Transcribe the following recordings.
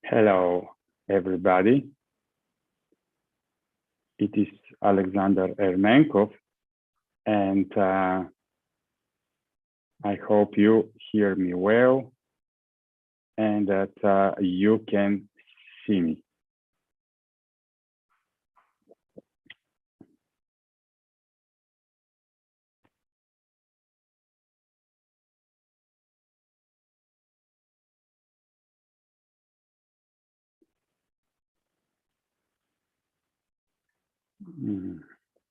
Hello, everybody. It is Alexander Ermenkov, and I hope you hear me well and that you can see me.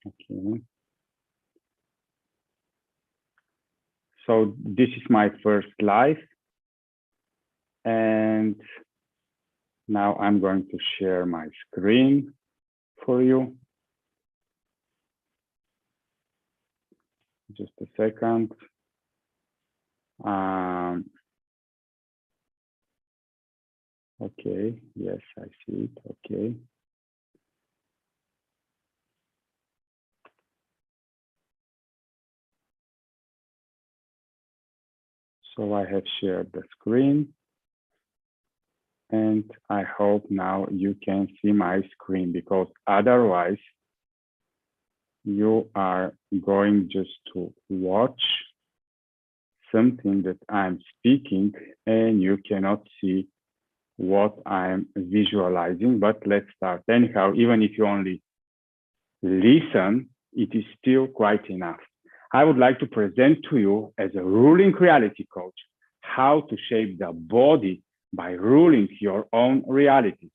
Okay. So this is my first live, and now I'm going to share my screen for you. Just a second. Okay, yes, I see it. Okay. So I have shared the screen, and I hope now you can see my screen, because otherwise you are going just to watch something that I'm speaking and you cannot see what I'm visualizing. But let's start. Anyhow, even if you only listen, it is still quite enough. I would like to present to you, as a ruling reality coach, how to shape the body by ruling your own reality.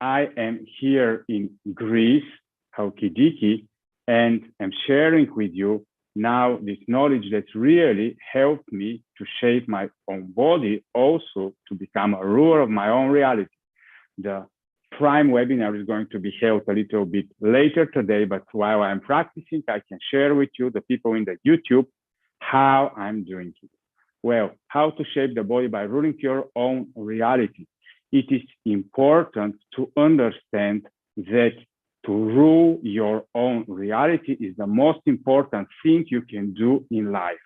I am here in Greece, Halkidiki, and I'm sharing with you now this knowledge that really helped me to shape my own body, also to become a ruler of my own reality. The prime webinar is going to be held a little bit later today, but while I'm practicing, I can share with you, the people in the YouTube, how I'm doing it. Well, how to shape the body by ruling your own reality. It is important to understand that to rule your own reality is the most important thing you can do in life.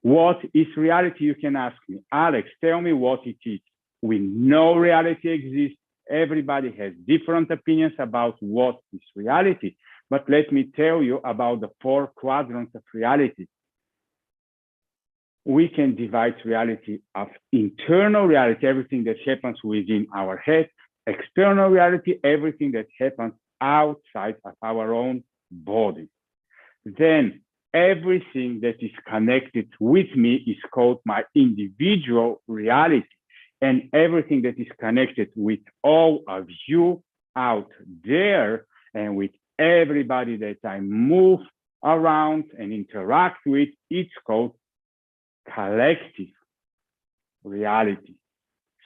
What is reality, you can ask me. Alex, tell me what it is. We know reality exists. Everybody has different opinions about what is reality. But let me tell you about the 4 quadrants of reality. We can divide reality of internal reality, everything that happens within our head, external reality, everything that happens outside of our own body. Then everything that is connected with me is called my individual reality. And everything that is connected with all of you out there and with everybody that I move around and interact with, it's called collective reality.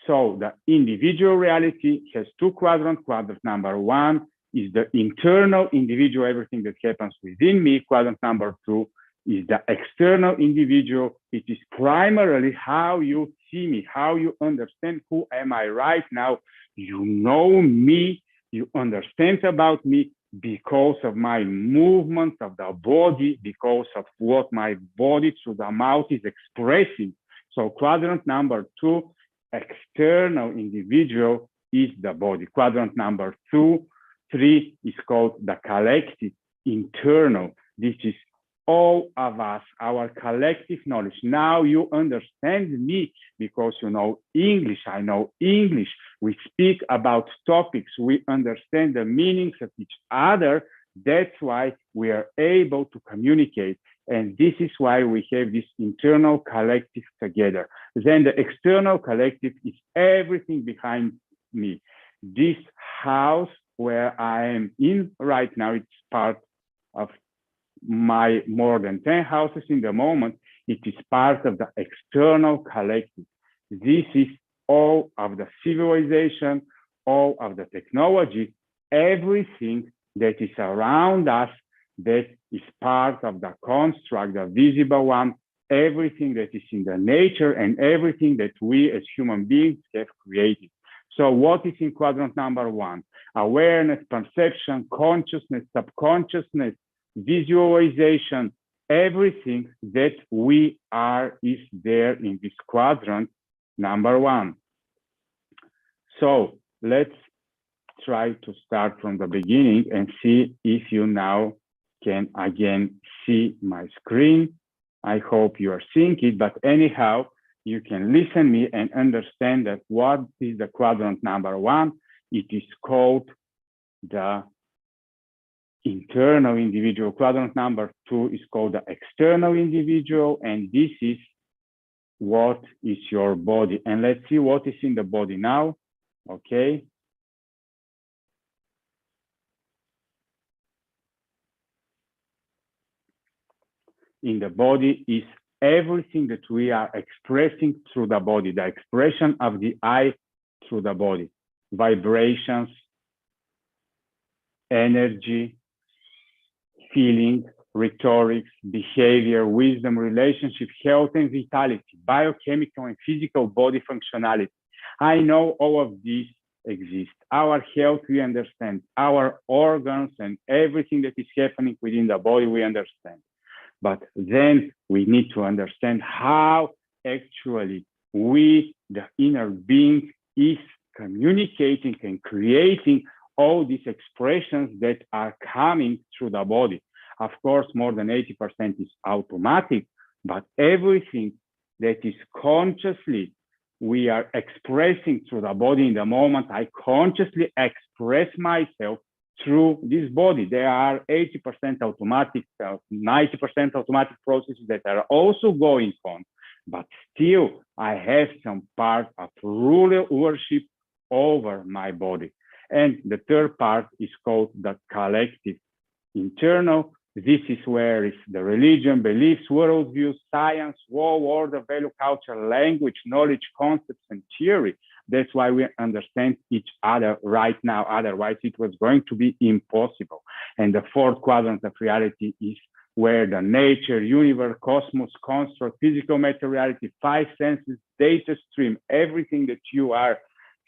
So the individual reality has 2 quadrants. Quadrant number 1 is the internal individual, everything that happens within me. Quadrant number 2 is the external individual. It is primarily how you see me, how you understand who am I right now. You know me, you understand about me because of my movement of the body, because of what my body through the mouth is expressing. So quadrant number 2, external individual, is the body. Quadrant number 3 is called the collective internal. This is all of us, our collective knowledge. Now you understand me because you know English. I know English. We speak about topics. We understand the meanings of each other. That's why we are able to communicate. And this is why we have this internal collective together. Then the external collective is everything behind me. This house where I am in right now, it's part of my more than 10 houses in the moment. It is part of the external collective. This is all of the civilization, all of the technology, everything that is around us that is part of the construct, the visible one, everything that is in the nature and everything that we as human beings have created. So what is in quadrant number 1? Awareness, perception, consciousness, subconsciousness, visualization, everything that we are is there in this quadrant number 1. So let's try to start from the beginning and see if you now can again see my screen. I hope you are seeing it, but anyhow, you can listen me and understand that what is the quadrant number one. It is called the internal individual. Quadrant number two is called the external individual, and this is what is your body. And let's see what is in the body now, okay? In the body is everything that we are expressing through the body, the expression of the I through the body, vibrations, energy, feeling, rhetorics, behavior, wisdom, relationship, health and vitality, biochemical and physical body functionality. I know all of these exist. Our health, we understand. Our organs and everything that is happening within the body, we understand. But then we need to understand how actually we, the inner being, is communicating and creating all these expressions that are coming through the body. Of course, more than 80% is automatic, but everything that is consciously we are expressing through the body in the moment I consciously express myself through this body. There are 80% automatic, 90% automatic processes that are also going on, but still I have some part of rulership over my body. And the third part is called the collective internal. This is where is the religion, beliefs, worldview, science, war, order, value, culture, language, knowledge, concepts, and theory. That's why we understand each other right now. Otherwise, it was going to be impossible. And the fourth quadrant of reality is where the nature, universe, cosmos, construct, physical materiality, five senses, data stream, everything that you are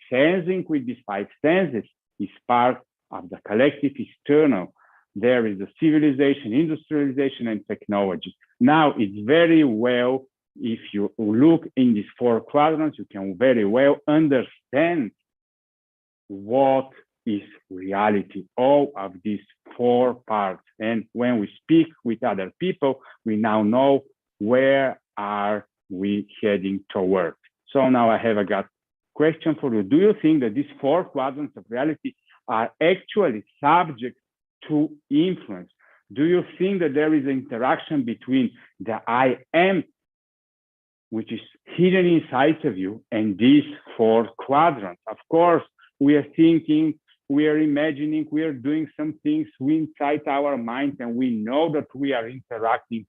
sensing with these five senses is part of the collective external. There is the civilization, industrialization, and technology. Now, it's very well, if you look in these four quadrants, you can very well understand what is reality, all of these four parts. And when we speak with other people, we now know where are we heading toward. So now I have a question for you. Do you think that these four quadrants of reality are actually subject to influence? Do you think that there is an interaction between the I am, which is hidden inside of you, and these four quadrants? Of course, we are thinking, we are imagining, we are doing some things inside our mind, and we know that we are interacting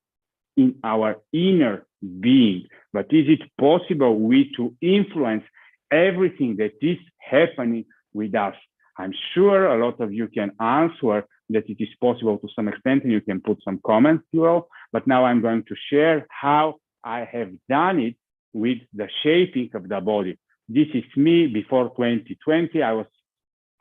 in our inner being. But is it possible we to influence everything that is happening with us? I'm sure a lot of you can answer that it is possible to some extent, and you can put some comments below. But now I'm going to share how I have done it with the shaping of the body. This is me before 2020. I was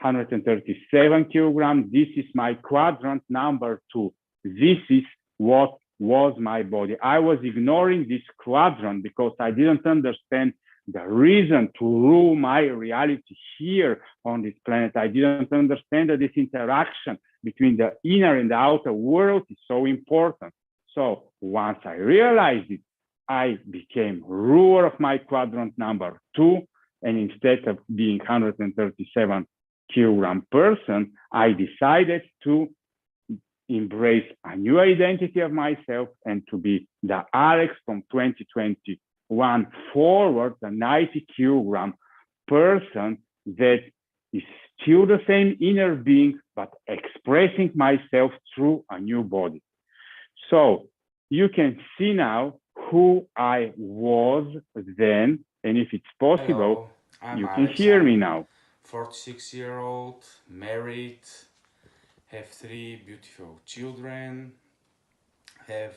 137 kilograms. This is my quadrant number two. This is what was my body. I was ignoring this quadrant because I didn't understand the reason to rule my reality here on this planet. I didn't understand that this interaction between the inner and the outer world is so important. So once I realized it, I became ruler of my quadrant number two. And instead of being 137 kilogram person, I decided to embrace a new identity of myself and to be the Alex from 2021 forward, the 90 kilogram person that is still the same inner being, but expressing myself through a new body. So you can see now who I was then, and if it's possible, Hello, I'm you can Alex. hear me now. 46-year-old, married, have three beautiful children, have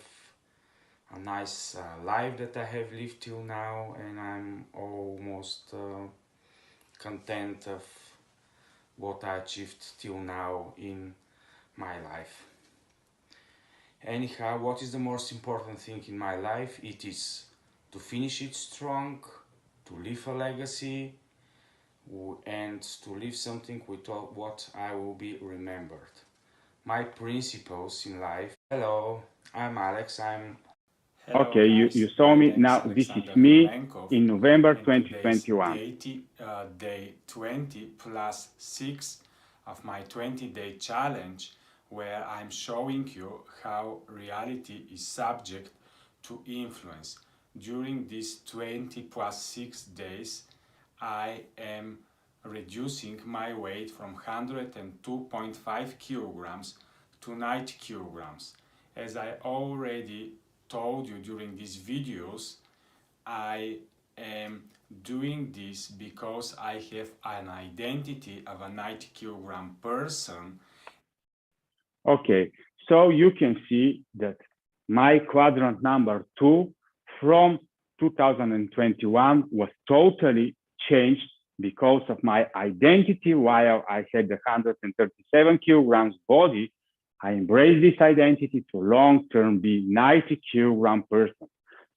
a nice life that I have lived till now, and I'm almost content of what I achieved till now in my life. Anyhow, what is the most important thing in my life? It is to finish it strong, to leave a legacy, and to leave something with what I will be remembered. My principles in life. Hello, I'm Alex. Hello Okay, you guys, saw my me. name is Now, this is Alexander me Ermenkov in November and today's 2021. day 20 plus 6 of my 20-day challenge where I'm showing you how reality is subject to influence. During these 20 plus 6 days, I am reducing my weight from 102.5 kilograms to 90 kilograms. As I already told you during these videos, I am doing this because I have an identity of a 90 kilogram person. Okay, so you can see that my quadrant number 2 from 2021 was totally changed because of my identity. While I had the 137 kilograms body, I embraced this identity to long-term be 90 kilogram person.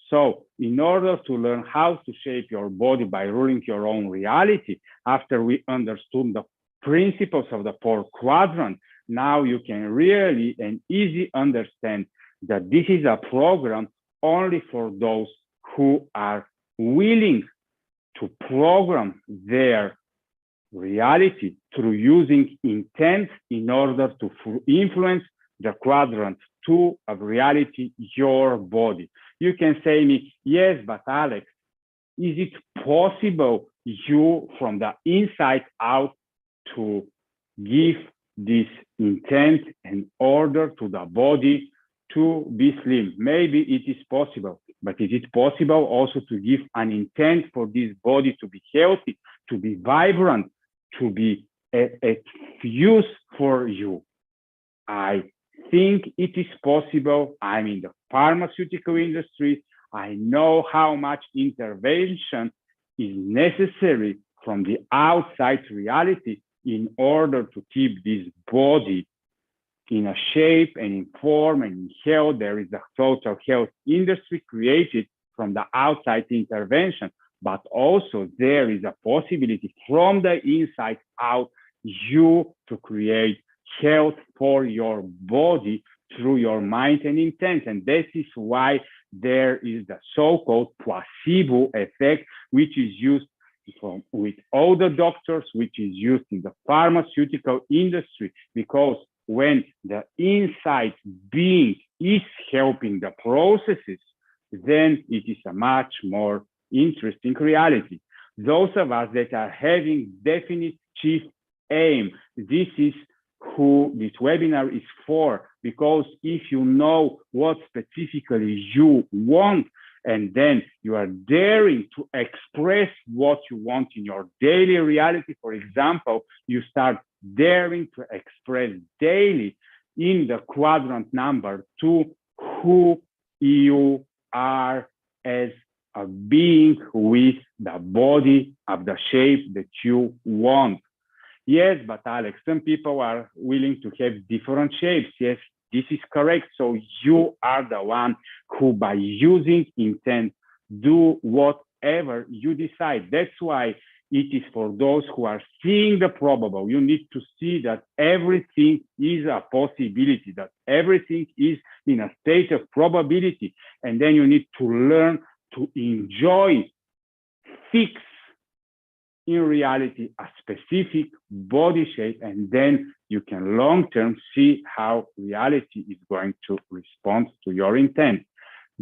So in order to learn how to shape your body by ruling your own reality, after we understood the principles of the 4 quadrants, now you can really and easy understand that this is a program only for those who are willing to program their reality through using intent in order to influence the quadrant 2 of reality, your body. You can say me, yes, but Alex, is it possible you from the inside out to give this intent and order to the body to be slim? Maybe it is possible, but is it possible also to give an intent for this body to be healthy, to be vibrant, to be a use for you? I think it is possible. I'm in the pharmaceutical industry. I know how much intervention is necessary from the outside reality in order to keep this body in a shape and in form and in health. There is a total health industry created from the outside intervention, but also there is a possibility from the inside out you to create health for your body through your mind and intent. And this is why there is the so-called placebo effect, which is used with all the doctors, which is used in the pharmaceutical industry, because when the inside being is helping the processes, then it is a much more interesting reality. Those of us that are having definite chief aim, this is who this webinar is for, because if you know what specifically you want, and then you are daring to express what you want in your daily reality. For example, you start daring to express daily in the quadrant number 2 who you are as a being with the body of the shape that you want. Yes, but Alex, some people are willing to have different shapes. Yes, this is correct. So you are the one who, by using intent, do whatever you decide. That's why it is for those who are seeing the probable. You need to see that everything is a possibility, that everything is in a state of probability. And then you need to learn to enjoy, fix in reality a specific body shape, and then you can long-term see how reality is going to respond to your intent.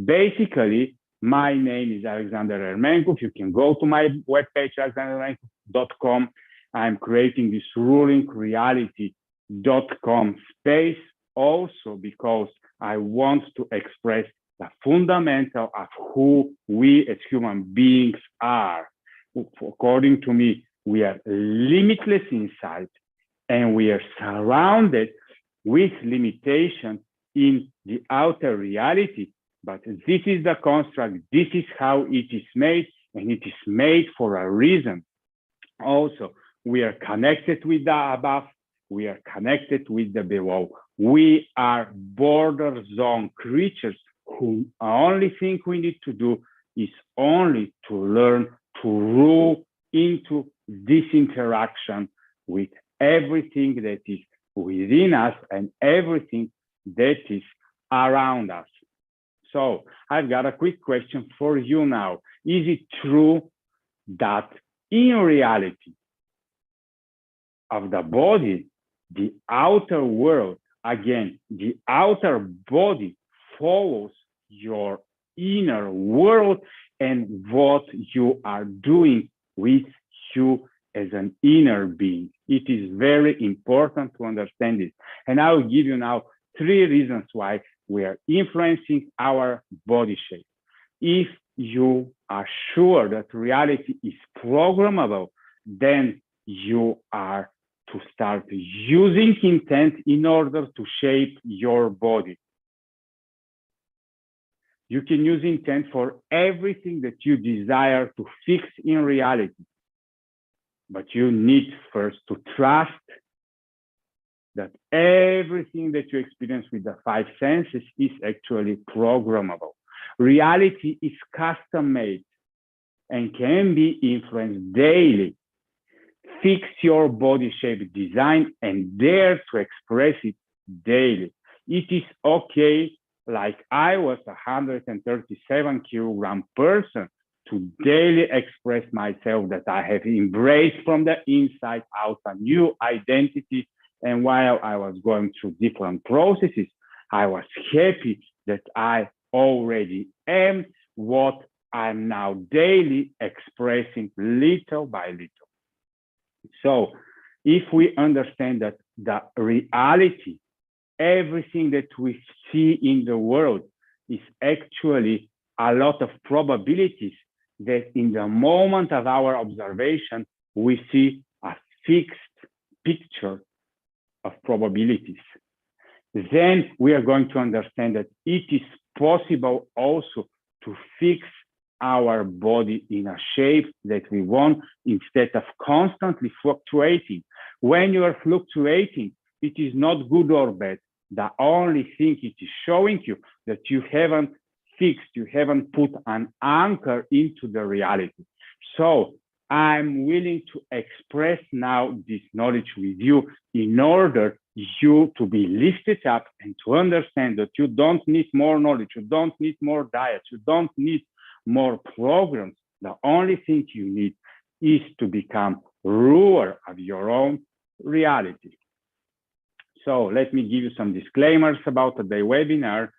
Basically, my name is Alexander Ermenkov. You can go to my webpage, alexanderermenkov.com. I'm creating this rulingreality.com space also because I want to express the fundamental of who we as human beings are. According to me, we are limitless inside, and we are surrounded with limitation in the outer reality. But this is the construct, this is how it is made, and it is made for a reason. Also, we are connected with the above, we are connected with the below. We are border zone creatures who only thing we need to do is only to learn to rule into this interaction with everything that is within us and everything that is around us. So I've got a quick question for you now. Is it true that in reality of the body, the outer world, again, the outer body follows your inner world and what you are doing with you as an inner being? It is very important to understand this. And I will give you now 3 reasons why we are influencing our body shape. If you are sure that reality is programmable, then you are to start using intent in order to shape your body. You can use intent for everything that you desire to fix in reality. But you need first to trust that everything that you experience with the 5 senses is actually programmable. Reality is custom-made and can be influenced daily. Fix your body shape design and dare to express it daily. It is okay, like I was a 137 kilogram person, to daily express myself that I have embraced from the inside out a new identity. And while I was going through different processes, I was happy that I already am what I'm now daily expressing little by little. So if we understand that the reality, everything that we see in the world is actually a lot of probabilities, that in the moment of our observation, we see a fixed picture of probabilities. Then we are going to understand that it is possible also to fix our body in a shape that we want instead of constantly fluctuating. When you are fluctuating, it is not good or bad. The only thing it is showing you that you haven't fixed, you haven't put an anchor into the reality. So I'm willing to express now this knowledge with you in order you to be lifted up and to understand that you don't need more knowledge, you don't need more diets, you don't need more programs. The only thing you need is to become ruler of your own reality. So let me give you some disclaimers about today's webinar.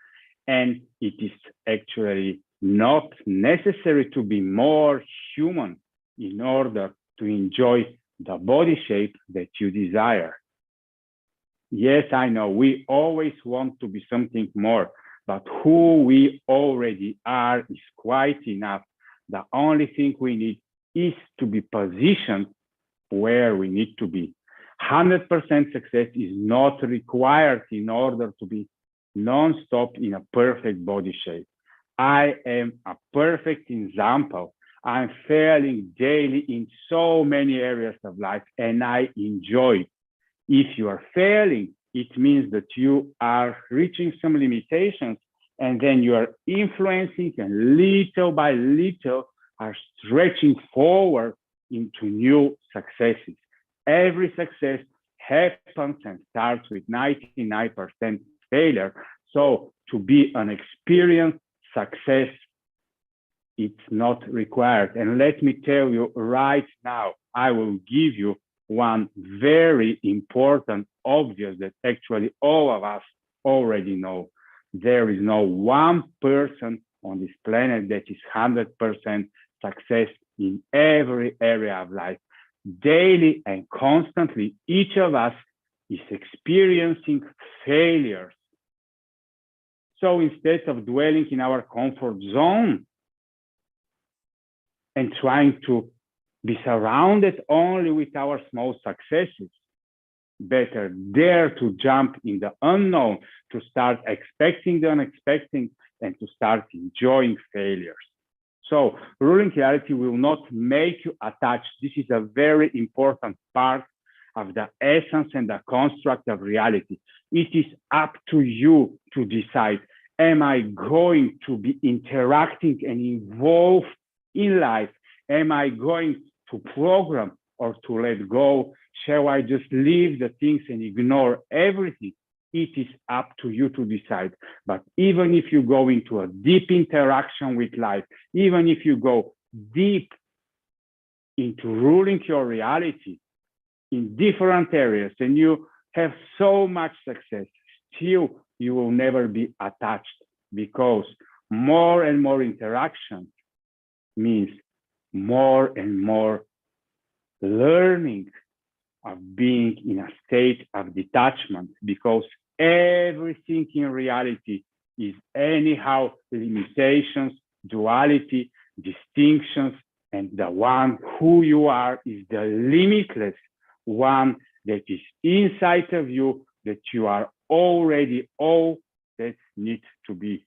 And it is actually not necessary to be more human in order to enjoy the body shape that you desire. Yes, I know we always want to be something more, but who we already are is quite enough. The only thing we need is to be positioned where we need to be. 100% success is not required in order to be non-stop in a perfect body shape. I am a perfect example. I'm failing daily in so many areas of life and I enjoy it. If you are failing, it means that you are reaching some limitations and then you are influencing and little by little are stretching forward into new successes. Every success happens and starts with 99% failure. So to be an experienced success, it's not required. And let me tell you right now, I will give you one very important obvious that actually all of us already know. There is no one person on this planet that is 100% success in every area of life. Daily and constantly, each of us is experiencing failures. So instead of dwelling in our comfort zone and trying to be surrounded only with our small successes, better dare to jump in the unknown, to start expecting the unexpected and to start enjoying failures. So ruling reality will not make you attached. This is a very important part of the essence and the construct of reality. It is up to you to decide, am I going to be interacting and involved in life? Am I going to program or to let go? Shall I just leave the things and ignore everything? It is up to you to decide. But even if you go into a deep interaction with life, even if you go deep into ruling your reality in different areas and you have so much success, still you will never be attached, because more and more interaction means more and more learning of being in a state of detachment, because everything in reality is anyhow limitations, duality, distinctions, and the one who you are is the limitless one that is inside of you, that you are already all that needs to be.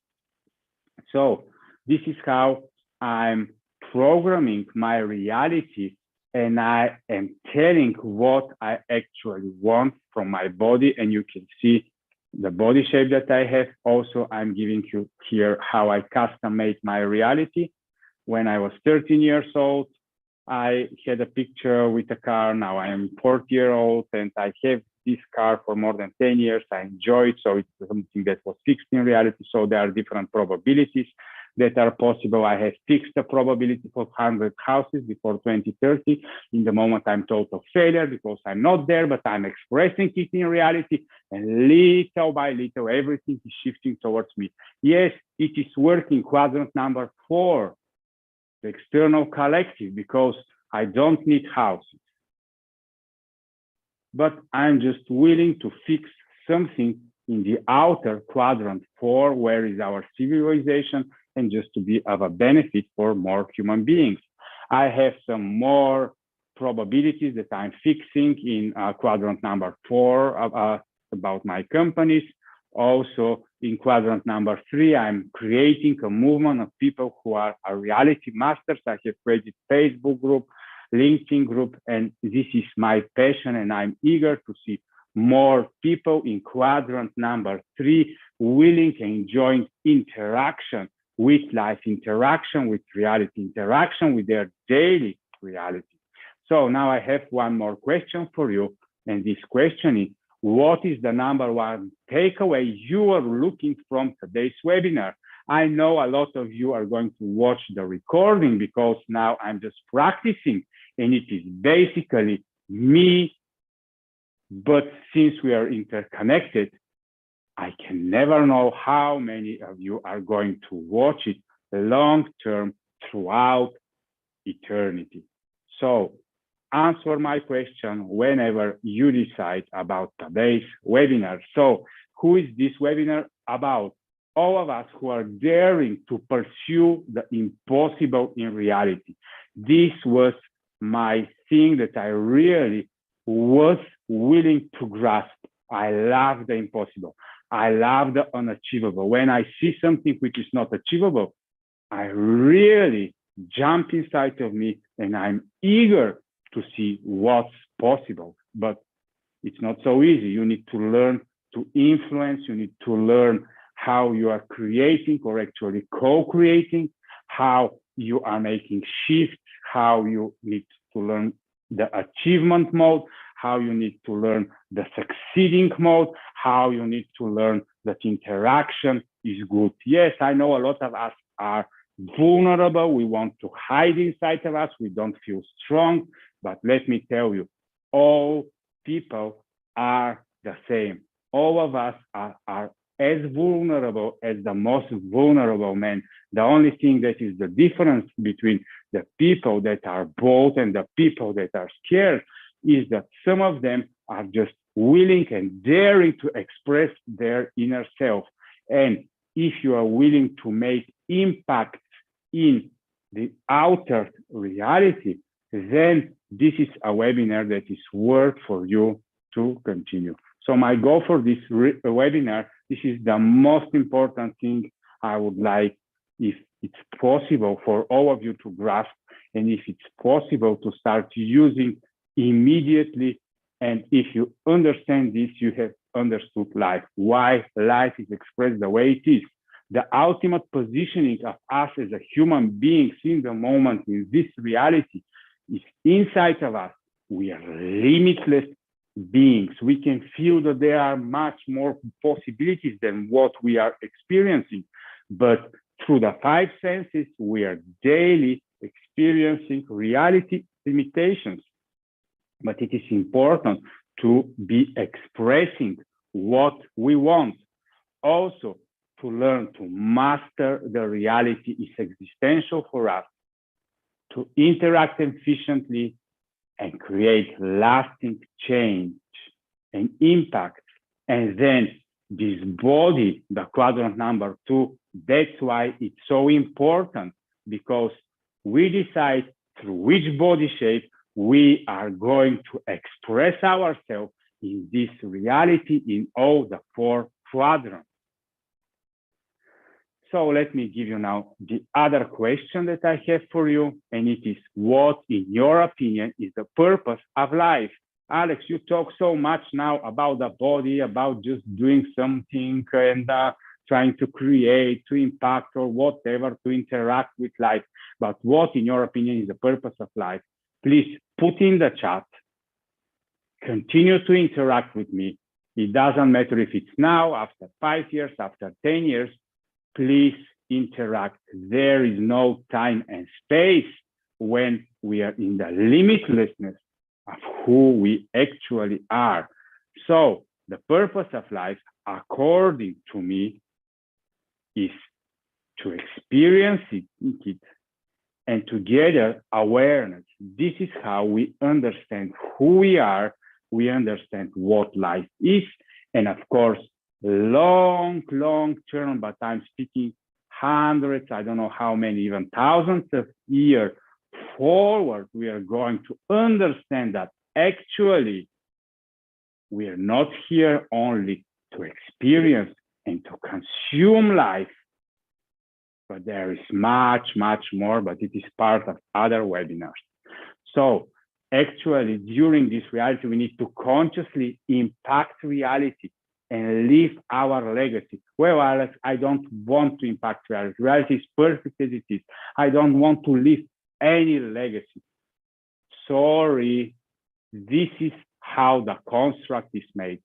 So this is how I'm programming my reality, and I am telling what I actually want from my body. And you can see the body shape that I have. Also, I'm giving you here how I custom made my reality. When I was 13 years old, I had a picture with a car. Now I am 40 years old and I have this car for more than 10 years. I enjoy it. So it's something that was fixed in reality. So there are different probabilities that are possible. I have fixed the probability for 100 houses before 2030. In the moment, I'm total failure because I'm not there, but I'm expressing it in reality. And little by little, everything is shifting towards me. Yes, it is working. Quadrant number 4, the external collective, because I don't need houses. But I'm just willing to fix something in the outer quadrant 4, where is our civilization, and just to be of a benefit for more human beings. I have some more probabilities that I'm fixing in quadrant number 4 about my companies. Also in quadrant number 3, I'm creating a movement of people who are reality masters. I have created Facebook group, LinkedIn group, and this is my passion, and I'm eager to see more people in quadrant number 3 willing and enjoying interaction with life, interaction with reality, interaction with their daily reality. So now I have one more question for you, and this question is, what is the number one takeaway you are looking from today's webinar? I know a lot of you are going to watch the recording because now I'm just practicing, and it is basically me. But since we are interconnected, I can never know how many of you are going to watch it long term throughout eternity. So answer my question whenever you decide about today's webinar. So who is this webinar about? All of us who are daring to pursue the impossible in reality. This was my thing that I really was willing to grasp. I love the impossible. I love the unachievable. When I see something which is not achievable, I really jump inside of me and I'm eager to see what's possible. But it's not so easy. You need to learn to influence. You need to learn how you are creating or actually co-creating, how you are making shifts, how you need to learn the achievement mode, how you need to learn the succeeding mode, how you need to learn that interaction is good. Yes, I know a lot of us are vulnerable. We want to hide inside of us. We don't feel strong. But let me tell you, all people are the same. All of us are as vulnerable as the most vulnerable man. The only thing that is the difference between the people that are bold and the people that are scared is that some of them are just willing and daring to express their inner self. And if you are willing to make impact in the outer reality, then this is a webinar that is worth for you to continue. So my goal for this webinar, this is the most important thing I would like, if it's possible for all of you to grasp, and if it's possible to start using immediately. And if you understand this, you have understood life, why life is expressed the way it is. The ultimate positioning of us as a human beings in the moment, in this reality, is inside of us. we are limitless beings. We can feel that there are much more possibilities than what we are experiencing. But through the five senses, we are daily experiencing reality limitations. But it is important to be expressing what we want. Also, to learn to master the reality is existential for us. To interact efficiently and create lasting change and impact. And then this body, the quadrant number 2, that's why it's so important, because we decide through which body shape we are going to express ourselves in this reality in all the 4 quadrants. So let me give you now the other question that I have for you, and it is, what, in your opinion, is the purpose of life? Alex, you talk so much now about the body, about just doing something and trying to create, to impact, or whatever, to interact with life. But what, in your opinion, is the purpose of life? Please put in the chat. Continue to interact with me. It doesn't matter if it's now, after 5 years, after 10 years. Please interact. There is no time and space when we are in the limitlessness of who we actually are. So the purpose of life, according to me, is to experience it and to gather awareness. This is how we understand who we are, we understand what life is, and of course, long term, but I'm speaking hundreds, I don't know how many, even thousands of years forward, we are going to understand that actually we are not here only to experience and to consume life, but there is much more, but it is part of other webinars. So actually, during this reality, we need to consciously impact reality and leave our legacy. Well, Alex, I don't want to impact reality. Reality is perfect as it is. I don't want to leave any legacy. Sorry, this is how the construct is made.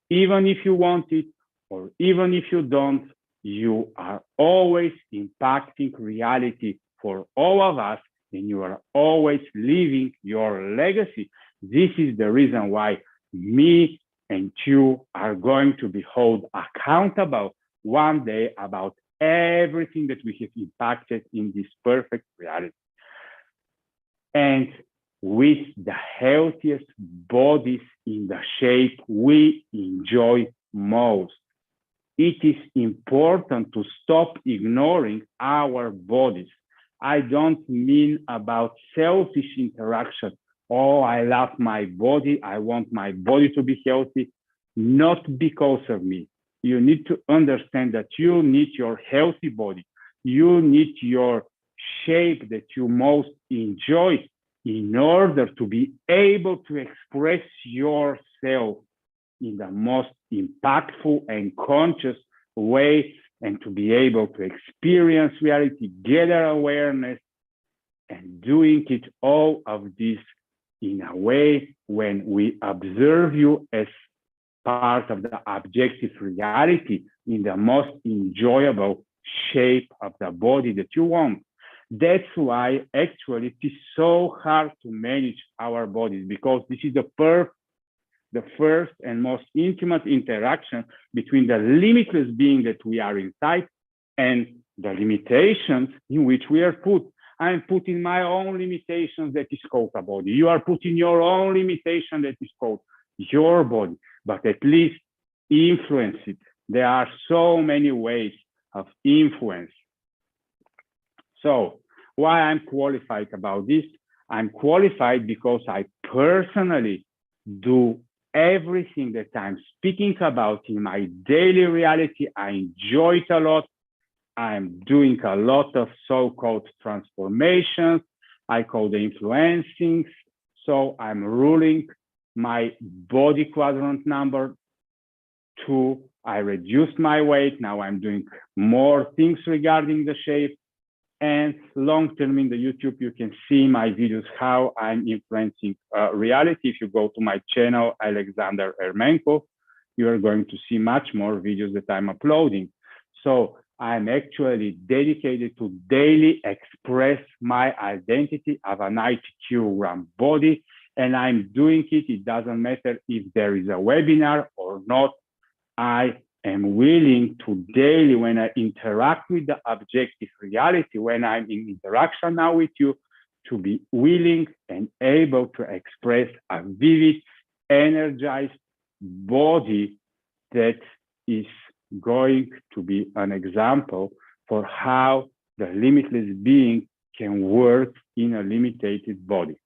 Even if you want it, or even if you don't, you are always impacting reality for all of us, and you are always leaving your legacy. This is the reason why me and you are going to be held accountable one day about everything that we have impacted in this perfect reality. And with the healthiest bodies in the shape we enjoy most. It is important to stop ignoring our bodies. I don't mean about selfish interaction. Oh, I love my body. I want my body to be healthy. Not because of me. You need to understand that you need your healthy body. You need your shape that you most enjoy in order to be able to express yourself in the most impactful and conscious way, and to be able to experience reality, gather awareness, and doing it all of this in a way when we observe you as part of the objective reality in the most enjoyable shape of the body that you want. That's why actually it is so hard to manage our bodies, because this is the first and most intimate interaction between the limitless being that we are inside and the limitations in which we are put. I'm putting my own limitations that is called a body. You are putting your own limitation that is called your body, but at least influence it. There are so many ways of influence. So why I'm qualified about this? I'm qualified because I personally do everything that I'm speaking about in my daily reality. I enjoy it a lot. I'm doing a lot of so-called transformations. I call them influencing. So I'm ruling my body quadrant number 2. I reduced my weight. Now I'm doing more things regarding the shape. And long term in the YouTube, you can see my videos, how I'm influencing reality. If you go to my channel, Alexander Ermenko, you are going to see much more videos that I'm uploading. So I'm actually dedicated to daily express my identity of a 90 kilogram body. And I'm doing it. It doesn't matter if there is a webinar or not. I am willing to daily, when I interact with the objective reality, when I'm in interaction now with you, to be willing and able to express a vivid, energized body that is going to be an example for how the limitless being can work in a limited body.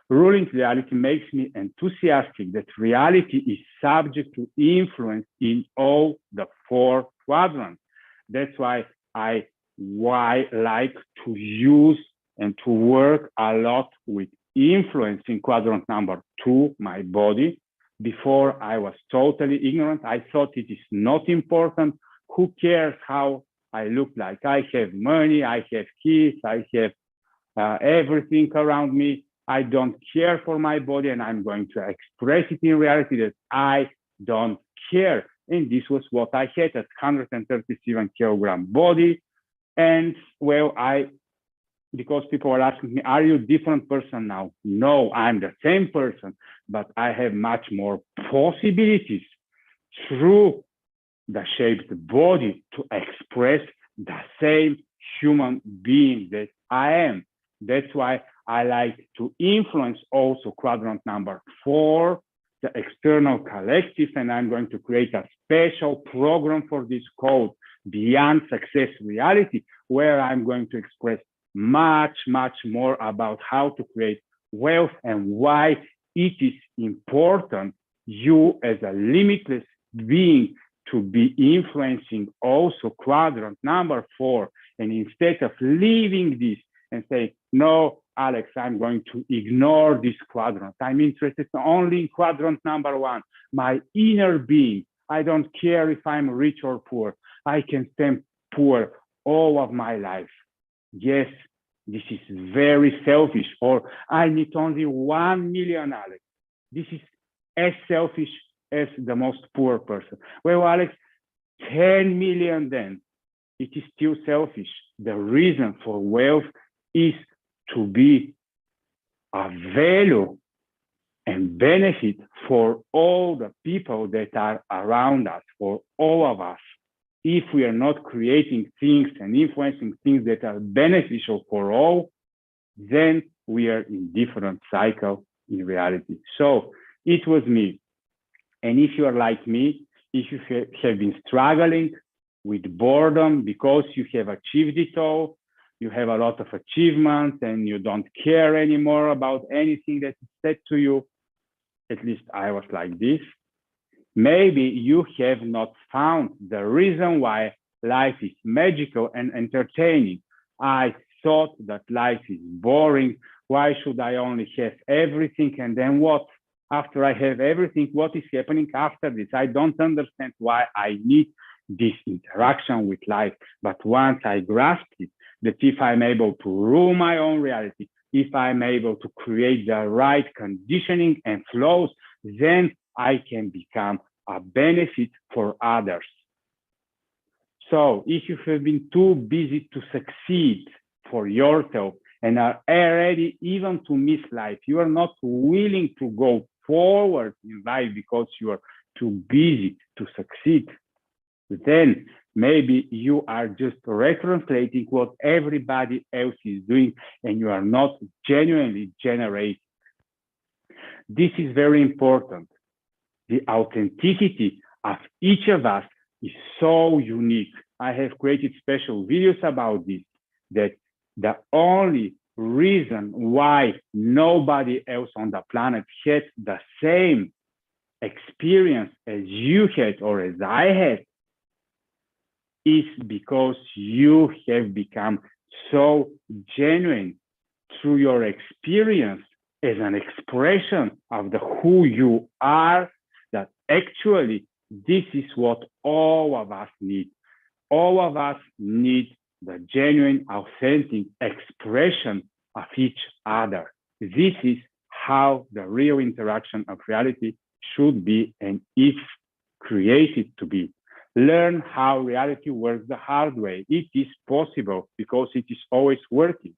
Ruling reality makes me enthusiastic that reality is subject to influence in all the 4 quadrants. That's why I like to use and to work a lot with influence in quadrant number 2, my body. Before, I was totally ignorant. I thought it is not important. Who cares how I look like? I have money, I have kids, I have everything around me. I don't care for my body, and I'm going to express it in reality that I don't care. And this was what I had at 137 kilogram body. And well, because people are asking me, are you a different person now? No, I'm the same person, but I have much more possibilities through the shaped body to express the same human being that I am. That's why I like to influence also quadrant number 4, the external collective, and I'm going to create a special program for this called Beyond Success Reality, where I'm going to express much more about how to create wealth and why it is important you as a limitless being to be influencing also quadrant number 4. And instead of leaving this and say, no, Alex, I'm going to ignore this quadrant. I'm interested only in quadrant number 1, my inner being. I don't care if I'm rich or poor. I can stand poor all of my life. Yes, this is very selfish. Or I need only 1 million, Alex. This is as selfish as the most poor person. Well, Alex, 10 million then. It is still selfish. The reason for wealth is to be a value and benefit for all the people that are around us, for all of us. If we are not creating things and influencing things that are beneficial for all, then we are in different cycle in reality. So it was me. And if you are like me, if you have been struggling with boredom because you have achieved it all, you have a lot of achievements and you don't care anymore about anything that is said to you, at least I was like this, maybe you have not found the reason why life is magical and entertaining. I thought that life is boring. Why should I only have everything? And then what? After I have everything, what is happening after this? I don't understand why I need this interaction with life. But once I grasped it, that if I'm able to rule my own reality, if I'm able to create the right conditioning and flows, then I can become a benefit for others. So if you have been too busy to succeed for yourself and are ready even to miss life, you are not willing to go forward in life because you are too busy to succeed, then maybe you are just retranslating what everybody else is doing and you are not genuinely generating. This is very important. The authenticity of each of us is so unique. I have created special videos about this, that the only reason why nobody else on the planet had the same experience as you had or as I had is because you have become so genuine through your experience as an expression of the who you are, that actually this is what all of us need. All of us need the genuine, authentic expression of each other. This is how the real interaction of reality should be and is created to be. Learn how reality works the hard way. It is possible because it is always working.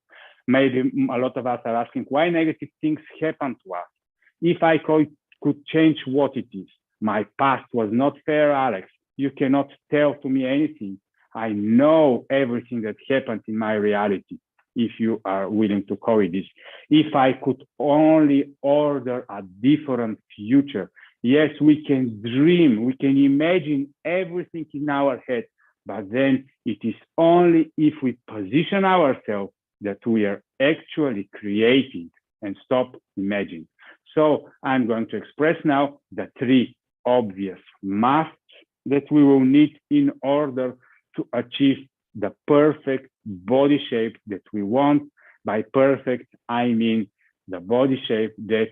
Maybe a lot of us are asking why negative things happen to us. If I could change what it is, my past was not fair, Alex. You cannot tell to me anything. I know everything that happened in my reality, if you are willing to call it this. If I could only order a different future, yes, we can dream, we can imagine everything in our head, but then it is only if we position ourselves that we are actually creating and stop imagining. So I'm going to express now the three obvious musts that we will need in order to achieve the perfect body shape that we want. By perfect, I mean the body shape that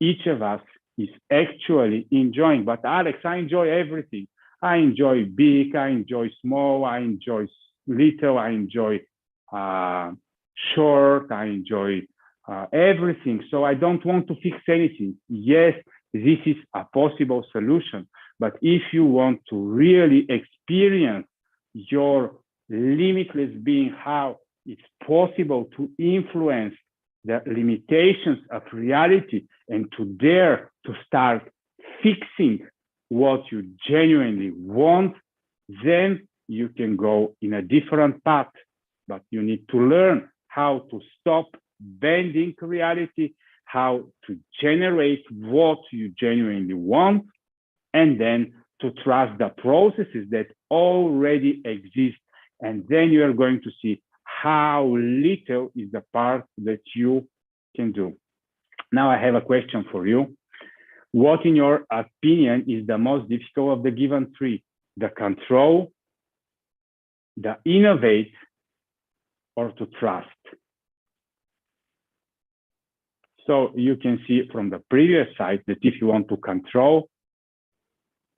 each of us is actually enjoying. But Alex, I enjoy everything. I enjoy big, I enjoy small, I enjoy little, I enjoy short, I enjoy everything. So I don't want to fix anything. Yes, this is a possible solution. But if you want to really experience your limitless being, how it's possible to influence the limitations of reality and to dare to start fixing what you genuinely want, then you can go in a different path. But you need to learn how to stop bending reality, how to generate what you genuinely want, and then to trust the processes that already exist. And then you are going to see how little is the part that you can do. Now I have a question for you. What, in your opinion, is the most difficult of the given three? The control, the innovate, or to trust? So you can see from the previous slide that if you want to control,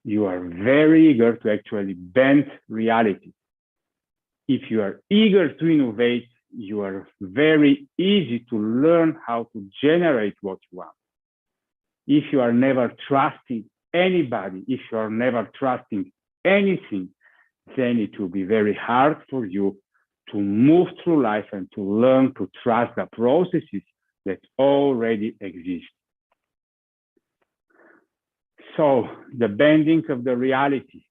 you are very eager to actually bend reality. If you are eager to innovate, you are very easy to learn how to generate what you want. If you are never trusting anybody, if you are never trusting anything, then it will be very hard for you to move through life and to learn to trust the processes that already exist. So the bending of the reality,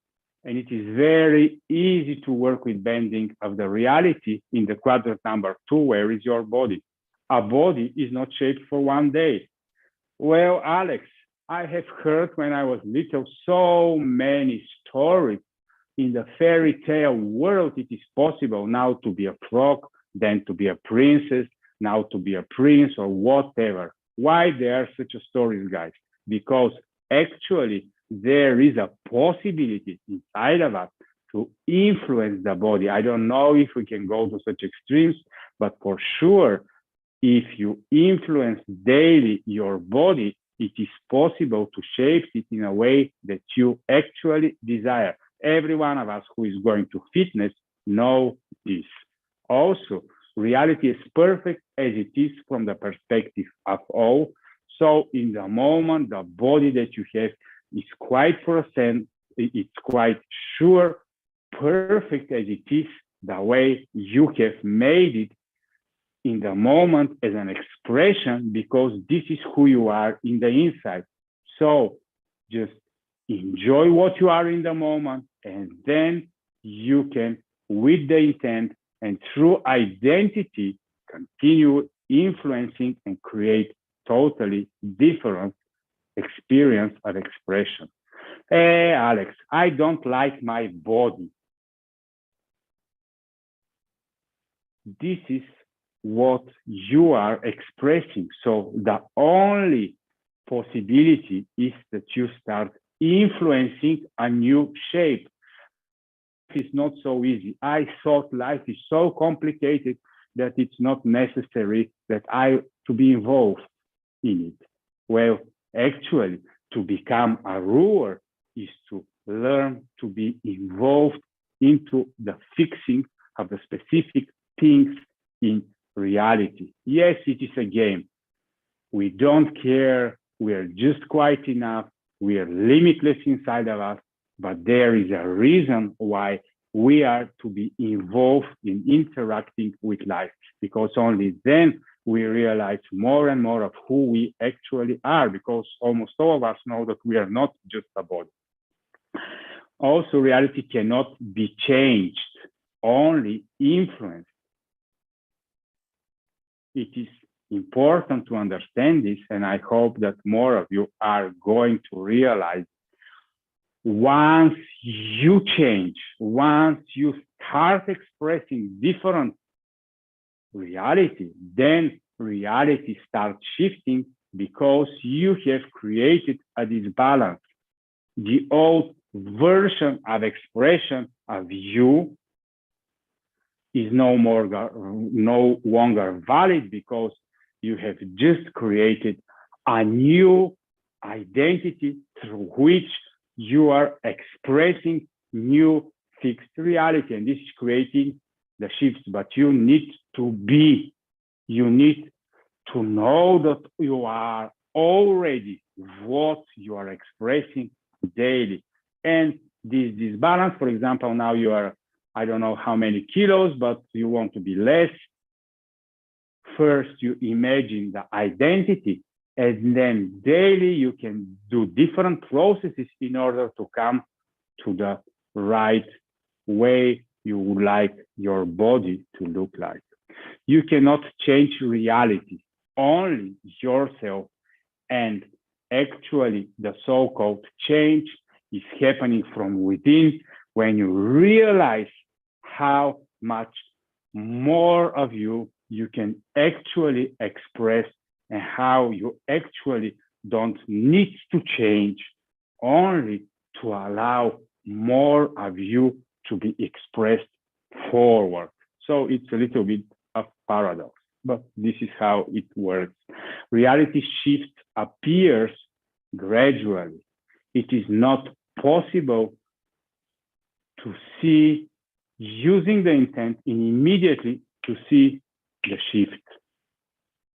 and it is very easy to work with bending of the reality in the quadrant number 2, where is your body? A body is not shaped for one day. Well, Alex, I have heard when I was little so many stories. In the fairy tale world, it is possible now to be a frog, then to be a princess, now to be a prince or whatever. Why there are such stories, guys? Because actually there is a possibility inside of us to influence the body. I don't know if we can go to such extremes, but for sure, if you influence daily your body, it is possible to shape it in a way that you actually desire. Every one of us who is going to fitness knows this. Also, reality is perfect as it is from the perspective of all. So in the moment, the body that you have is quite %, it's quite sure, perfect as it is, the way you have made it in the moment as an expression, because this is who you are in the inside. So just enjoy what you are in the moment, and then you can, with the intent and through identity, continue influencing and create totally different experience or expression. Hey, Alex, I don't like my body. This is what you are expressing. So the only possibility is that you start influencing a new shape. It's not so easy. I thought life is so complicated that it's not necessary that to be involved in it. Well, actually, to become a ruler is to learn to be involved into the fixing of the specific things in reality. Yes, it is a game. We don't care. We are just quiet enough. We are limitless inside of us, but there is a reason why we are to be involved in interacting with life, because only then we realize more and more of who we actually are, because almost all of us know that we are not just a body. Also, reality cannot be changed, only influenced. It is important to understand this, and I hope that more of you are going to realize once you change, once you start expressing different reality, then reality starts shifting because you have created a disbalance. The old version of expression of you is no longer valid because you have just created a new identity through which you are expressing new fixed reality, and this is creating the shifts. But you need to know that you are already what you are expressing daily. And this disbalance, for example, now you are, I don't know how many kilos, but you want to be less. First, you imagine the identity, and then daily you can do different processes in order to come to the right way you would like your body to look like. You cannot change reality, only yourself. And actually, the so-called change is happening from within when you realize how much more of you can actually express, and how you actually don't need to change, only to allow more of you to be expressed forward. So it's a little bit of paradox, but this is how it works. Reality shift appears gradually. It is not possible to see using the intent and immediately to see the shift.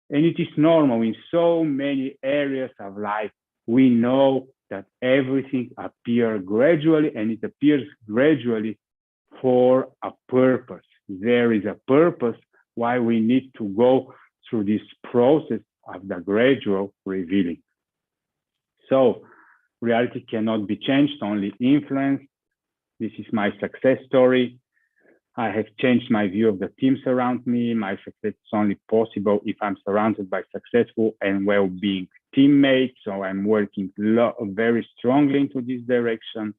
And it is normal in so many areas of life. We know that everything appears gradually, and it appears gradually for a purpose. There is a purpose why we need to go through this process of the gradual revealing. So reality cannot be changed, only influenced. This is my success story. I have changed my view of the teams around me. My success is only possible if I'm surrounded by successful and well-being teammates. So I'm working very strongly into this direction.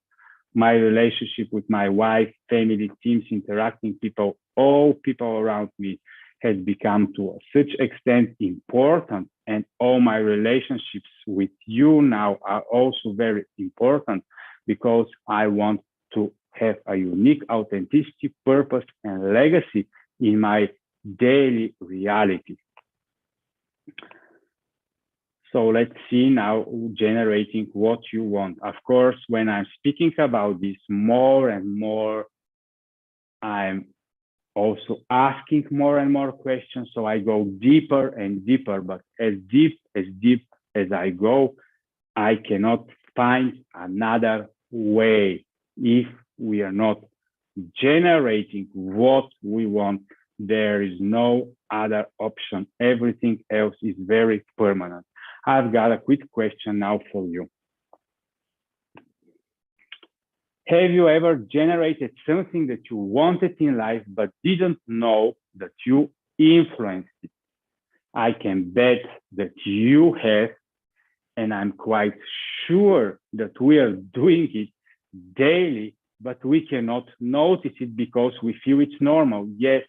My relationship with my wife, family, teams, interacting people, all people around me has become to such extent important. And all my relationships with you now are also very important, because I want to have a unique authenticity, purpose, and legacy in my daily reality. So let's see now generating what you want. Of course, when I'm speaking about this more and more, I'm also asking more and more questions. So I go deeper and deeper, but as deep as I go, I cannot find another way. If we are not generating what we want, there is no other option. Everything else is very permanent. I've got a quick question now for you. Have you ever generated something that you wanted in life but didn't know that you influenced it? I can bet that you have, and I'm quite sure that we are doing it daily, but we cannot notice it because we feel it's normal. Yes,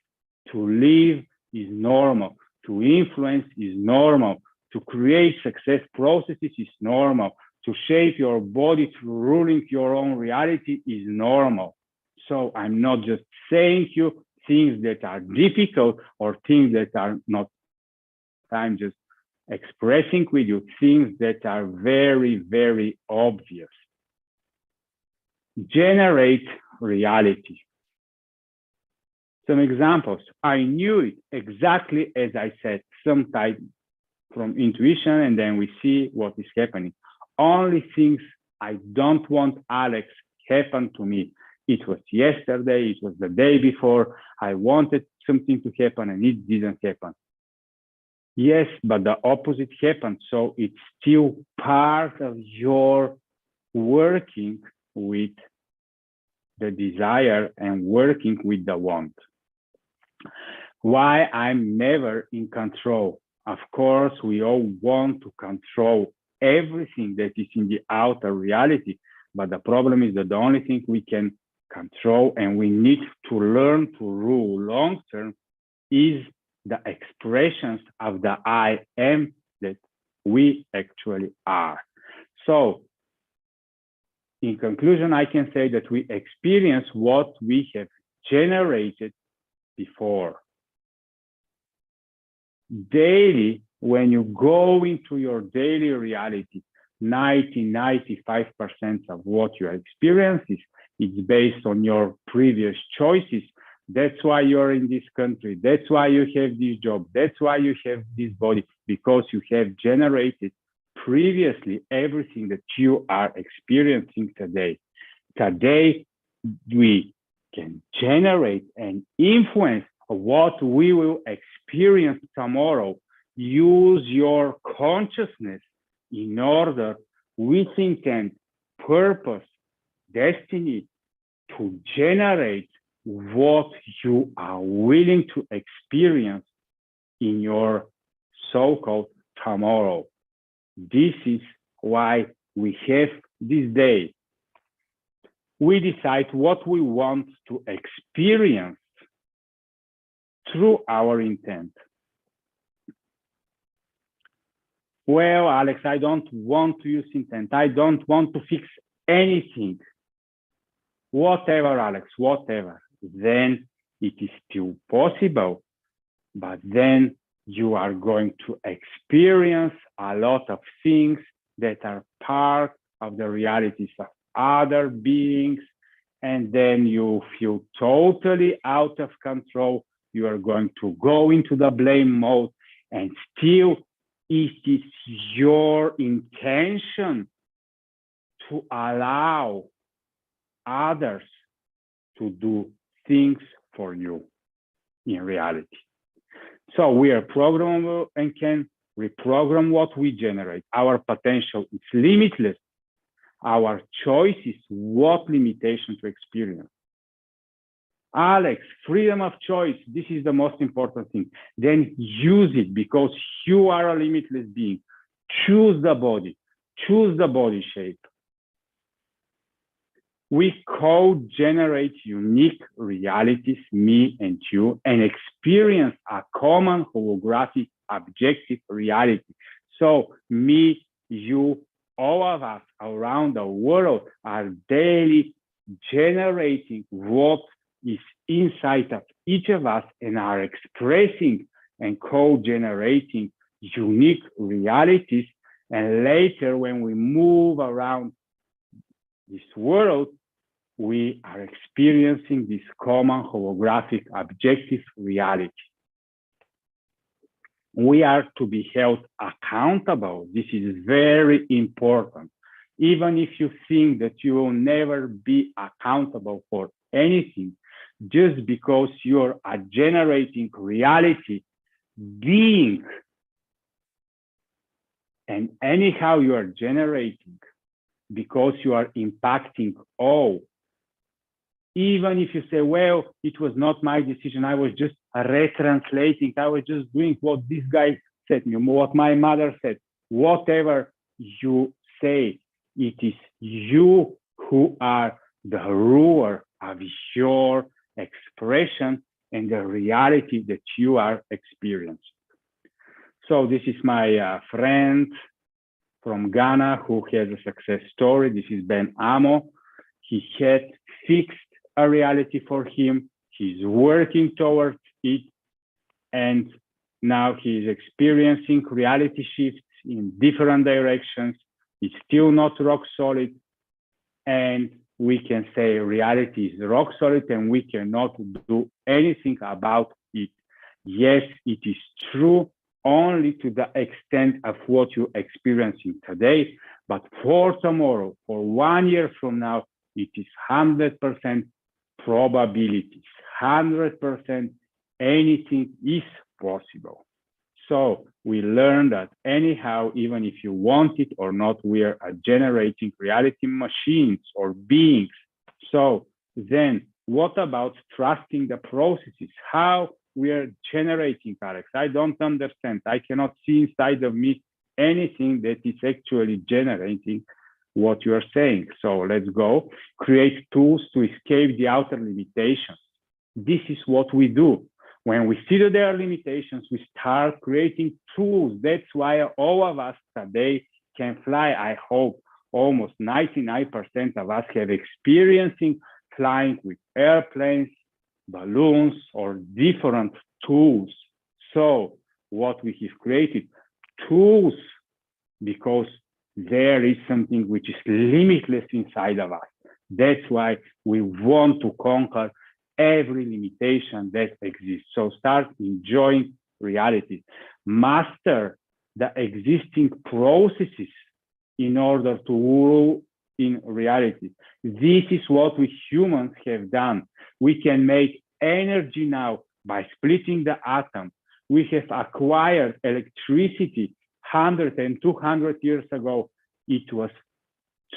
to live is normal, to influence is normal, to create success processes is normal, to shape your body through ruling your own reality is normal. So I'm not just saying you things that are difficult or things that are not, I'm just expressing with you things that are very, very obvious. Generate reality. Some examples. I knew it exactly as I said, some type from intuition, and then we see what is happening. Only things I don't want Alex happen to me. It was yesterday, it was the day before. I wanted something to happen and it didn't happen. Yes, but the opposite happened. So it's still part of your working with the desire and working with the want. Why I'm never in control. Of course, we all want to control everything that is in the outer reality, but the problem is that the only thing we can control and we need to learn to rule long term is the expressions of the I am that we actually are. So, in conclusion, I can say that we experience what we have generated before. Daily, when you go into your daily reality, 95% of what you experience is based on your previous choices. That's why you're in this country. That's why you have this job. That's why you have this body, because you have generated previously everything that you are experiencing today. Today, we can generate and influence what we will experience tomorrow. Use your consciousness in order, with intent, purpose, destiny, to generate what you are willing to experience in your so-called tomorrow. This is why we have this day. We decide what we want to experience through our intent. Well, Alex, I don't want to use intent. I don't want to fix anything. Whatever, Alex, whatever. Then it is still possible, but then you are going to experience a lot of things that are part of the realities of other beings, and then you feel totally out of control. You are going to go into the blame mode, and still it is your intention to allow others to do things for you in reality. So we are programmable and can reprogram what we generate. Our potential is limitless. Our choice is what limitation to experience. Alex, freedom of choice, this is the most important thing. Then use it, because you are a limitless being. Choose the body shape. We co-generate unique realities, me and you, and experience a common holographic objective reality. So me, you, all of us around the world are daily generating what is inside of each of us and are expressing and co-generating unique realities. And later, when we move around this world, we are experiencing this common holographic objective reality. We are to be held accountable. This is very important. Even if you think that you will never be accountable for anything, just because you're a generating reality being, and anyhow you are generating because you are impacting all. Even if you say, well, it was not my decision, I was just retranslating, I was just doing what this guy said, what my mother said, whatever you say, it is you who are the ruler of your expression and the reality that you are experiencing. So this is my friend from Ghana who has a success story. This is Ben Amo. He had fixed a reality for him. He's working towards it. And now he is experiencing reality shifts in different directions. It's still not rock solid. And we can say reality is rock solid and we cannot do anything about it. Yes, it is true only to the extent of what you're experiencing today, but for tomorrow, for 1 year from now, it is 100% probabilities, 100% anything is possible. So we learn that anyhow, even if you want it or not, we are generating reality machines or beings. So then what about trusting the processes? How we are generating, Alex? I don't understand. I cannot see inside of me anything that is actually generating what you are saying. So let's go. Create tools to escape the outer limitations. This is what we do. When we see that there are limitations, we start creating tools. That's why all of us today can fly. I hope almost 99% of us have experiencing flying with airplanes, balloons, or different tools. So what we have created, tools, because there is something which is limitless inside of us. That's why we want to conquer every limitation that exists. So start enjoying reality. Master the existing processes in order to rule in reality. This is what we humans have done. We can make energy now by splitting the atom. We have acquired electricity 100 and 200 years ago. It was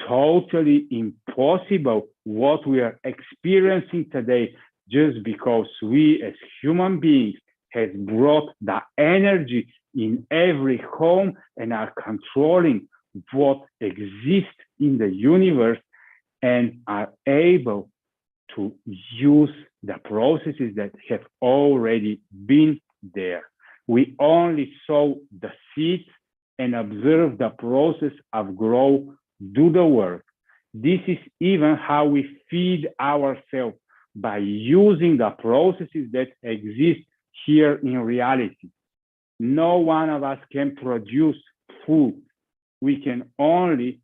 totally impossible what we are experiencing today, just because we as human beings have brought the energy in every home and are controlling what exists in the universe and are able to use the processes that have already been there. We only sow the seeds and observe the process of growth, do the work. This is even how we feed ourselves, by using the processes that exist here in reality. No one of us can produce food. We can only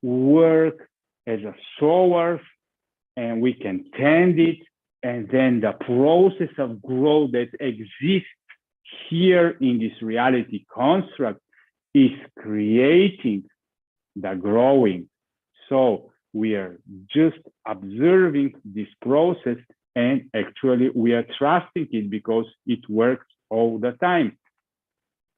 work as a sowers and we can tend it, and then the process of growth that exists here in this reality construct is creating the growing. So we are just observing this process, and actually we are trusting it because it works all the time,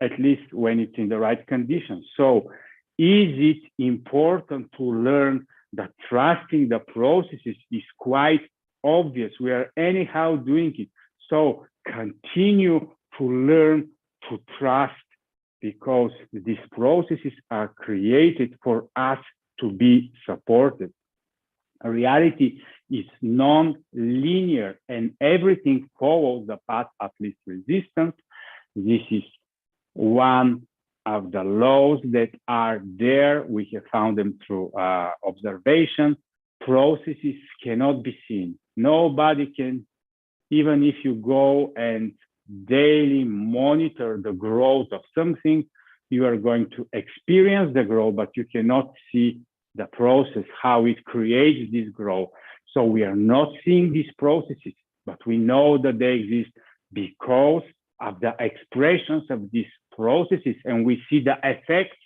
at least when it's in the right conditions. So is it important to learn that trusting the processes is quite obvious? We are anyhow doing it. So continue to learn to trust, because these processes are created for us to be supported. Reality is non-linear and everything follows the path of least resistance. This is one of the laws that are there. We have found them through observation. Processes cannot be seen. Nobody can, even if you go and daily monitor the growth of something, you are going to experience the growth, but you cannot see the process, how it creates this growth. So we are not seeing these processes, but we know that they exist because of the expressions of these processes, and we see the effects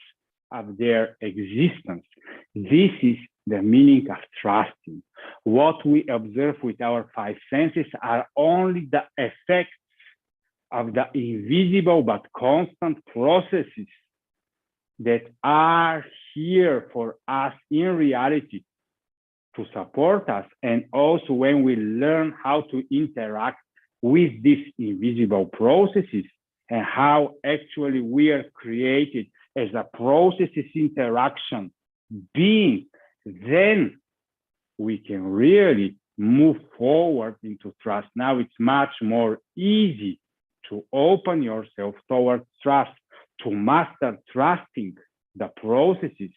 of their existence. This is the meaning of trusting. What we observe with our five senses are only the effects of the invisible but constant processes that are here for us in reality to support us. And also when we learn how to interact with these invisible processes and how actually we are created as a processes interaction being, then we can really move forward into trust. Now it's much more easy to open yourself towards trust, to master trusting the processes,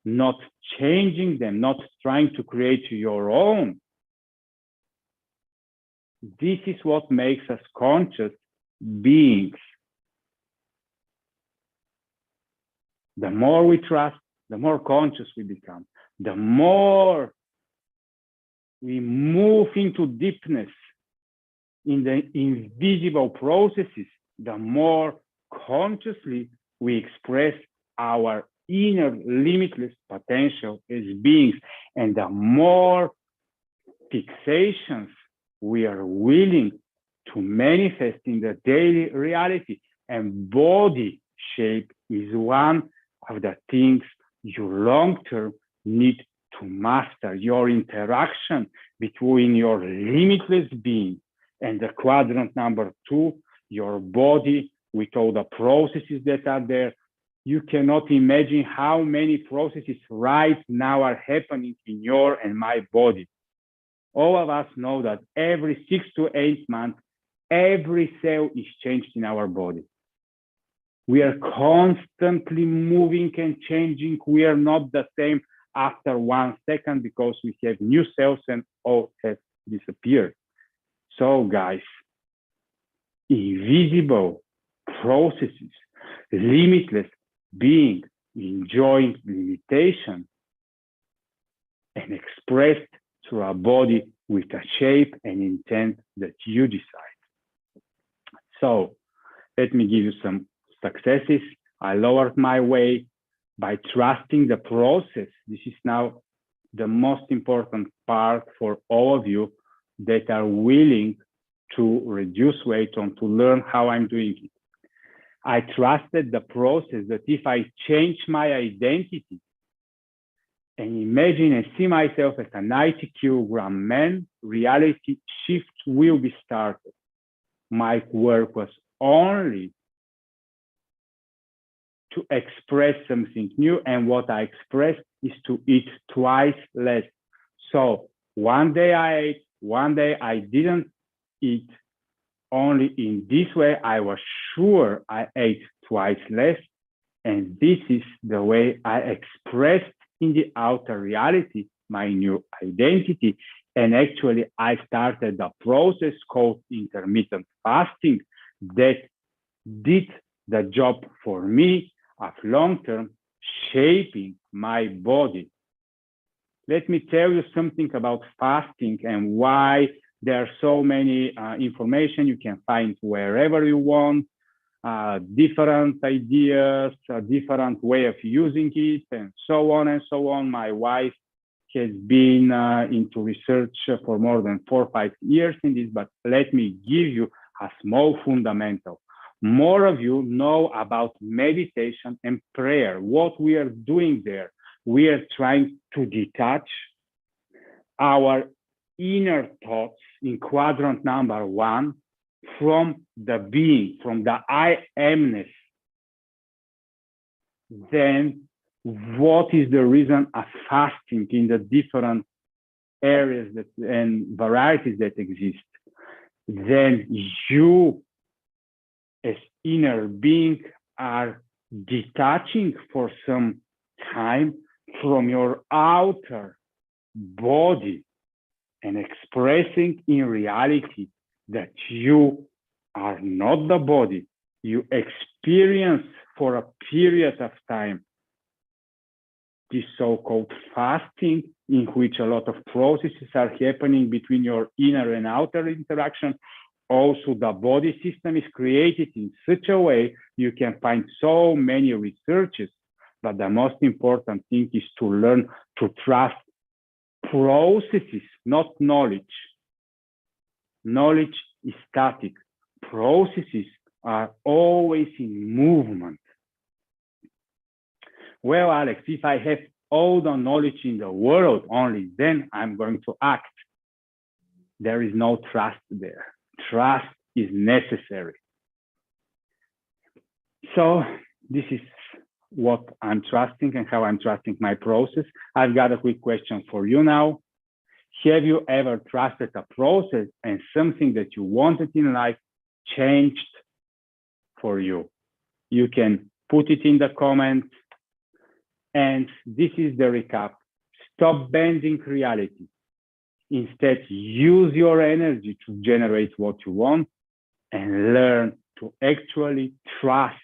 not changing them, not trying to create your own. This is what makes us conscious beings. The more we trust, the more conscious we become. The more we move into deepness in the invisible processes, the more consciously we express our inner limitless potential as beings, and the more fixations we are willing to manifest in the daily reality. And body shape is one of the things you long-term need to master. Your interaction between your limitless being and the quadrant number 2, your body, with all the processes that are there. You cannot imagine how many processes right now are happening in your and my body. All of us know that every 6 to 8 months, every cell is changed in our body. We are constantly moving and changing. We are not the same after 1 second because we have new cells and all have disappeared. So guys, invisible processes, limitless being, enjoying limitation, and expressed through a body with a shape and intent that you decide. So let me give you some successes. I lowered my weight by trusting the process. This is now the most important part for all of you that are willing to reduce weight and to learn how I'm doing it. I trusted the process that if I change my identity and imagine and see myself as a 90 kilogram man, reality shift will be started. My work was only to express something new, and what I expressed is to eat twice less. So one day I ate, one day I didn't eat. Only in this way, I was sure I ate twice less. And this is the way I expressed in the outer reality my new identity. And actually, I started a process called intermittent fasting that did the job for me of long-term shaping my body. Let me tell you something about fasting and why there are so many information you can find wherever you want, different ideas, a different way of using it, and so on and so on. My wife has been into research for more than 4 or 5 years in this, but let me give you a small fundamental. More of you know about meditation and prayer. What we are doing there, we are trying to detach our inner thoughts in quadrant number 1 from the being, from the I amness. Then what is the reason of fasting in the different areas that and varieties that exist? Then you as inner being are detaching for some time from your outer body and expressing in reality that you are not the body. You experience for a period of time this so-called fasting, in which a lot of processes are happening between your inner and outer interaction. Also, the body system is created in such a way you can find so many researches, but the most important thing is to learn to trust processes, not knowledge. Knowledge is static. Processes are always in movement. Well, Alex, if I have all the knowledge in the world, only then I'm going to act. There is no trust there. Trust is necessary. So this is what I'm trusting and how I'm trusting my process. I've got a quick question for you now. Have you ever trusted a process and something that you wanted in life changed for you? You can put it in the comments. And this is the recap. Stop bending reality. Instead, use your energy to generate what you want and learn to actually trust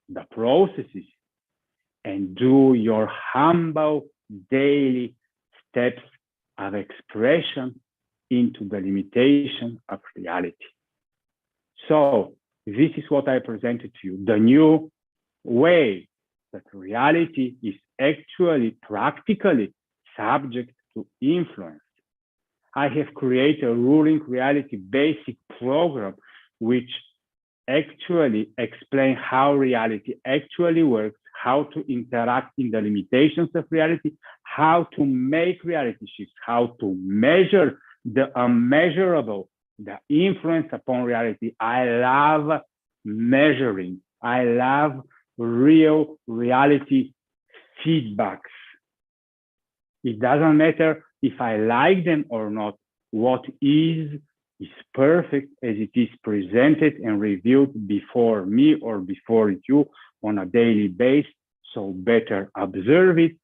the processes and do your humble daily steps of expression into the limitation of reality. So this is what I presented to you, the new way that reality is actually practically subject to influence. I have created a ruling reality basic program which actually explains how reality actually works, how to interact in the limitations of reality, how to make reality shifts, how to measure the unmeasurable, the influence upon reality. I love measuring. I love real reality feedbacks. It doesn't matter if I like them or not. What is perfect as it is presented and reviewed before me or before you on a daily basis. So better observe it,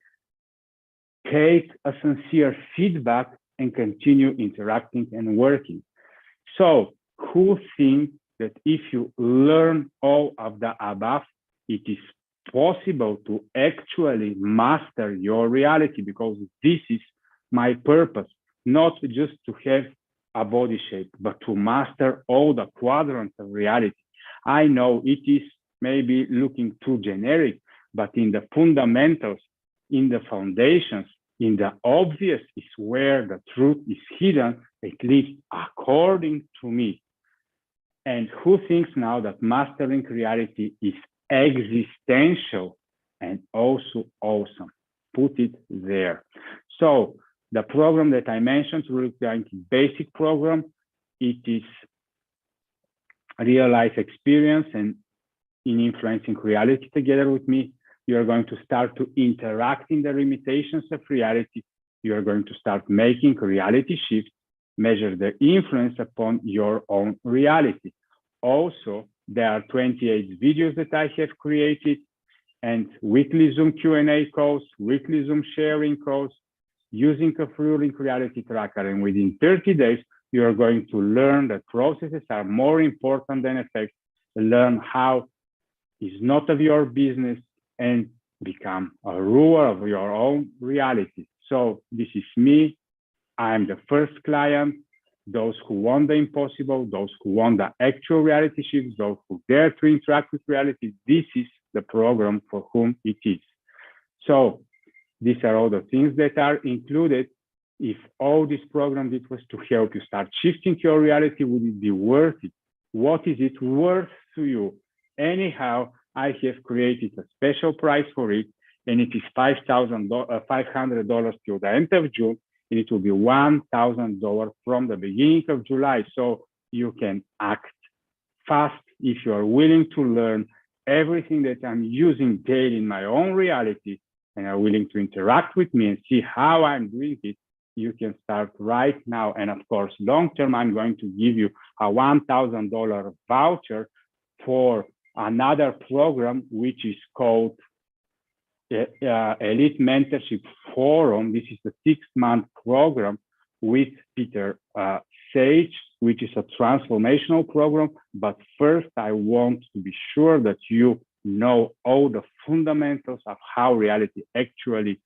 take a sincere feedback, and continue interacting and working. So who thinks that if you learn all of the above, it is possible to actually master your reality? Because this is my purpose, not just to have a body shape, but to master all the quadrants of reality. I know it is maybe looking too generic, but in the fundamentals, in the foundations, in the obvious is where the truth is hidden, at least according to me. And who thinks now that mastering reality is existential and also awesome? Put it there. So the program that I mentioned, Reality Basic Program, it is real life experience, and in influencing reality together with me, you are going to start to interact in the limitations of reality. You are going to start making reality shifts, measure the influence upon your own reality. Also, there are 28 videos that I have created, and weekly Zoom Q&A calls, weekly Zoom sharing calls, using a ruling reality tracker. And within 30 days, you are going to learn that processes are more important than effects, learn how is not of your business, and become a ruler of your own reality. So this is me. I'm the first client. Those who want the impossible, those who want the actual reality shifts, those who dare to interact with reality, this is the program for whom it is. So these are all the things that are included. If all this program did was to help you start shifting your reality, would it be worth it? What is it worth to you? Anyhow, I have created a special price for it, and it is $500 till the end of June, and it will be $1,000 from the beginning of July. So you can act fast if you are willing to learn everything that I'm using daily in my own reality, and are willing to interact with me and see how I'm doing it. You can start right now. And of course, long term, I'm going to give you a $1,000 voucher for another program, which is called Elite Mentorship Forum. This is a 6-month program with Peter Sage, which is a transformational program. But first, I want to be sure that you know all the fundamentals of how reality actually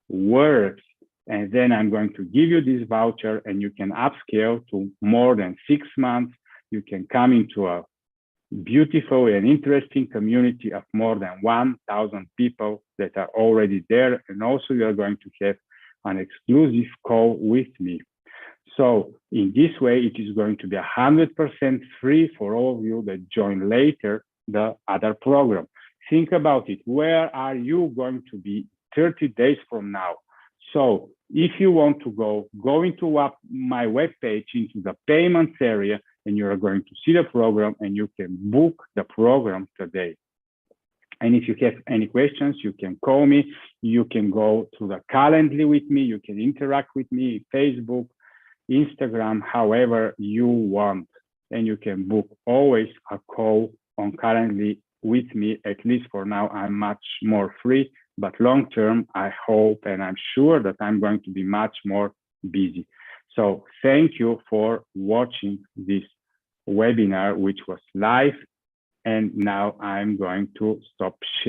works. And then I'm going to give you this voucher, and you can upscale to more than 6 months. You can come into a beautiful and interesting community of more than 1,000 people that are already there. And also you are going to have an exclusive call with me. So in this way, it is going to be 100% free for all of you that join later the other program. Think about it. Where are you going to be 30 days from now? So if you want to go into my webpage into the payments area, and you are going to see the program, and you can book the program today. And if you have any questions, you can call me. You can go to the Calendly with me. You can interact with me, Facebook, Instagram, however you want. And you can book always a call on Calendly with me. At least for now, I'm much more free. But long term, I hope and I'm sure that I'm going to be much more busy. So thank you for watching this webinar, which was live. And now I'm going to stop sharing.